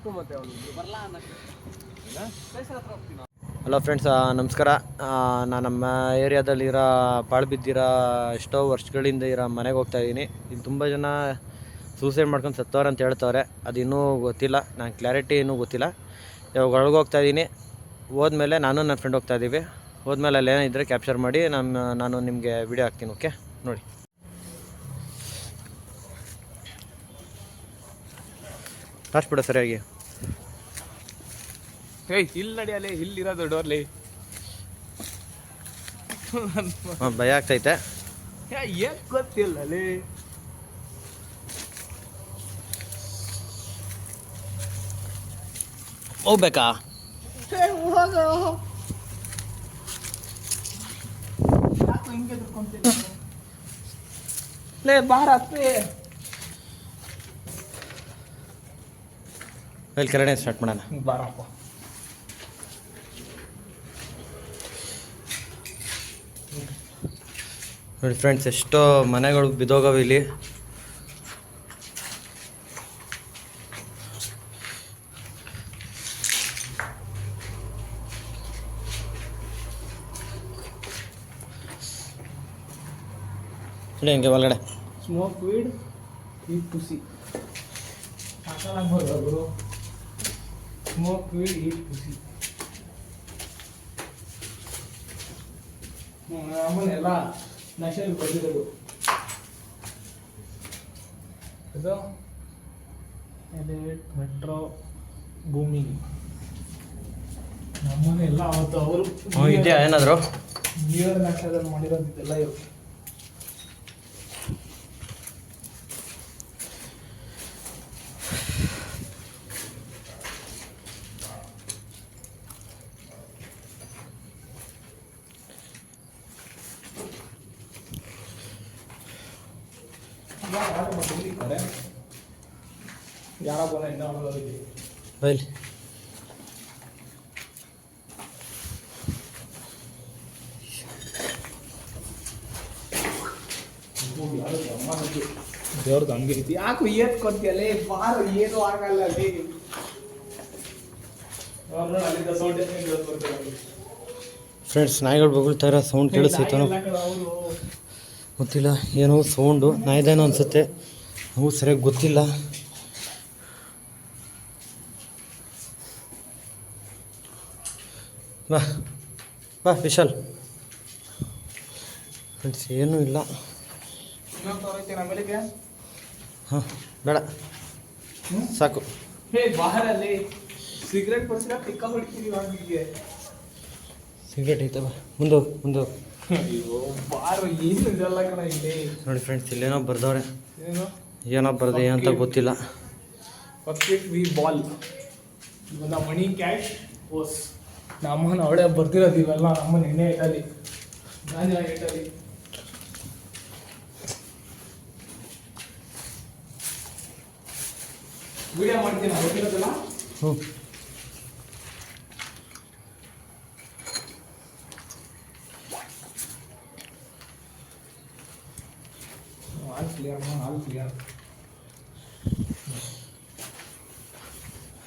Hello friends, ನಮಸ್ಕಾರ. ನಾನು ನಮ್ಮ ಏರಿಯಾದಲ್ಲಿರೋ ಪಾಳು ಬಿದ್ದಿರೋ ಎಷ್ಟೋ ವರ್ಷಗಳಿಂದ ಇರೋ ಮನೆಗೆ ಹೋಗ್ತಾಯಿದ್ದೀನಿ. ಇಲ್ಲಿ ತುಂಬ ಜನ ಸೂಸೈಡ್ ಮಾಡ್ಕೊಂಡು ಸತ್ತವ್ರೆ ಅಂತ ಹೇಳ್ತವ್ರೆ. ಅದು ಇನ್ನೂ ಗೊತ್ತಿಲ್ಲ, ನಾನು ಕ್ಲಾರಿಟಿ ಇನ್ನೂ ಗೊತ್ತಿಲ್ಲ. ಇವಾಗ ಒಳಗೆ ಹೋಗ್ತಾಯಿದ್ದೀನಿ. ಹೋದ್ಮೇಲೆ ನಾನು ನನ್ನ ಫ್ರೆಂಡ್ ಹೋಗ್ತಾಯಿದ್ದೀವಿ. ಹೋದ್ಮೇಲೆ ಅಲ್ಲಿ ಏನಿದ್ರೆ ಕ್ಯಾಪ್ಚರ್ ಮಾಡಿ ನಾನು ನಿಮಗೆ ವಿಡಿಯೋ ಹಾಕ್ತೀನಿ. ಓಕೆ, ನೋಡಿ. ಲಾಸ್ಟ್ ಬಿಡ ಸರಿಯಾಗಿ. ಇಲ್ಲಿ ನಡಿಯಲಿ, ಇಲ್ಲಿರೋದು ಡೋರ್ಲಿ. ಭಯ ಆಗ್ತೈತೆ. ಏನ್ ಗೊತ್ತಿಲ್ಲ ಅಲ್ಲಿ. ಹೋಗ್ಬೇಕಾ? ಹಿಂಗೆ ಲೇ ಬಾರತ್ತೆ. ಇಲ್ಲಿ ಕೆಳಗಡೆ ಸ್ಟಾರ್ಟ್ ಮಾಡೋಣ. ಬಾರಪ್ಪ. ನೋಡಿ ಫ್ರೆಂಡ್ಸ್, ಎಷ್ಟೋ ಮನೆಗಳು ಬಿದ್ದೋಗವೆ ಇಲ್ಲಿ. ನೋಡಿ ಹಂಗೆ ಒಳಗಡೆ ಸ್ಮೋಕ್ ವೀಡ್ ಈಟ್ ಪುಸಿ. ಹಾಕಲಾಗ್ಬೋದು. ಸ್ಮೋಕ್ ವೀಡ್ ಈಟ್ ಪುಸಿ. ಆಮೇಲೆಲ್ಲ ನಶೆಯಲ್ಲಿ ಬಂದಿರೋದು ಇದು ಎಲೆಟ್ ಮೆಟ್ರೋ ಭೂಮಿಗೆ ನಮ್ಮನೆ ಎಲ್ಲ ಅವತ್ತು ಅವರು ಇದೆಯಾ ಏನಾದರೂ ನೀರಿನ ನಕ್ಷದಲ್ಲಿ ಮಾಡಿರೋದಿದೆಲ್ಲ ಇವು. ಯಾರ ಬೋನ ಇನ್ನ ಬೈಲಿ. ದೇವ್ರದ್ದು ಹಂಗೆ ಐತಿ. ಯಾಕೆ ಏತ್ ಕೊಡ್ತೀಯಲ್ಲ ಬಾರ, ಏನು ಆಗಲ್ಲ ಅಲ್ಲಿ. ಫ್ರೆಂಡ್ಸ್, ನಾಯಿಗಳು ಬೊಗಳ್ತಾ ಇರೋ ಸೌಂಡ್ ಕೇಳಿಸ್ತೈತೋ ಗೊತ್ತಿಲ್ಲ. ಏನೋ ಸೌಂಡು ನಾಯಿದೇನೋ ಅನಿಸುತ್ತೆ, ನಮಗೂ ಸರಿಯಾಗಿ ಗೊತ್ತಿಲ್ಲ. ಬಾ ಬಾ ವಿಶಾಲ್. ಫ್ರೆಂಡ್ಸ್, ಏನೂ ಇಲ್ಲ. ಹಾಂ, ಬೇಡ ಸಾಕು. ಬಾರಲ್ಲಿ ಸಿಗರೇಟ್ ಕೊಡ್ಸಿರ ಟಿಕ್ಕ ಹೊಡಿತೀವಿ. ಸಿಗರೇಟ್ ಐತೆ, ಬಾ ಮುಂದೆ ಮುಂದೆ. ಬಾರು ಏನು ಇದೆಲ್ಲ ಕಣ ಇಲ್ಲಿ. ನೋಡಿ ಫ್ರೆಂಡ್ಸ್, ಇಲ್ಲೇನೋ ಬರ್ದವ್ರೆ. ಏನೋ ಬರ್ದೆ ಏನಂತ ಗೊತ್ತಿಲ್ಲ. ಬಕೆಟ್ ವಿ ಬಾಲ್ ಇವನ್ನ ಮನಿ ಕ್ಯಾಶ್ ಓಸ್. ನಮ್ಮನ್ನ ಅವಳೆ ಬರ್ತಿರೋದು ಇವೆಲ್ಲ. ನಮ್ಮನ್ನ ಎಣ್ಣೆ ಇಟ್ಟಲ್ಲಿ, ಗಾಂಜಾ ಇಟ್ಟಲ್ಲಿ. ವಿಡಿಯೋ ಮಾಡ್ತೀನಿ ಗೊತ್ತಿರೋದಿಲ್ಲ. ಹ್ಞೂ,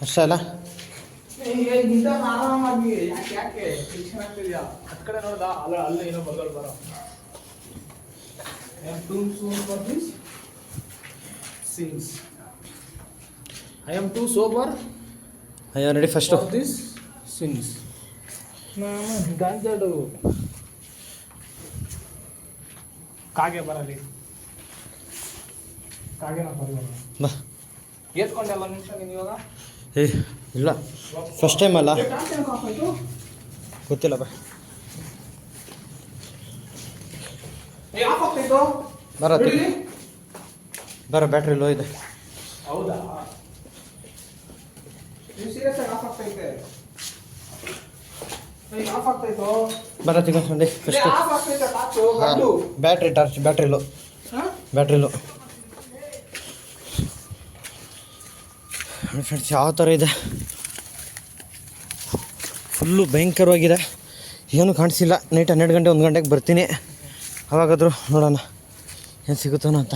ಅಷ್ಟೇ ಅಲ್ಲ. ಆರಾಮಾಗಿ ಯಾಕೆ ಟೆನ್ಷನ್ ಆಗ್ತಿದ್ಯಾ? ಹತ್ ಕಡೆ ನೋಡ್ದ ಅಲ್ಲ ಏನೋ ಬದಲ್ ಬರೋ. I am too soon for this sins. I am too sober ಅಯ್ಯೋ ready first for this sins. ಗಾಂಜಾಡು ಕಾಗೆ ಬರಲಿ. ಕಾಗೆನ ಬರಲ್ಲ. ಬಾ. ಎತ್ಕೊಂಡೆಲ್ಲ ನಿಮಿಷ ನೀನು ಇವಾಗ? ಏ ಇಲ್ಲ, ಫಸ್ಟ್ ಟೈಮ್ ಅಲ್ಲ, ಗೊತ್ತಿಲ್ಲ. ಬಾ ಬರ ಬರ, ಬ್ಯಾಟ್ರಿ ಲೋ ಇದೆ. ಹೌದಾ? ಸೀರಿಯಸ್ ಆಗಿ ಆಫ್ ಆಗ್ತೈತೆ. ಆಫ್ ಆಗ್ತೈತೋ? ಬರ ತಿಳ್ಕೊಂಡು ಫಸ್ಟ್. ಆಫ್ ಆಗ್ತೈತೆ torch. Battery torch, battery low, battery low. Friends, ಯಾವ ಥರ ಇದೆ, ಫುಲ್ಲು ಭಯಂಕರವಾಗಿದೆ. ಏನೂ ಕಾಣಿಸಿಲ್ಲ. ನೈಟ್ 12 ಗಂಟೆ 1 ಗಂಟೆಗೆ ಬರ್ತೀನಿ. ಅವಾಗಾದರೂ ನೋಡೋಣ ಏನು ಸಿಗುತ್ತಾನೋ ಅಂತ.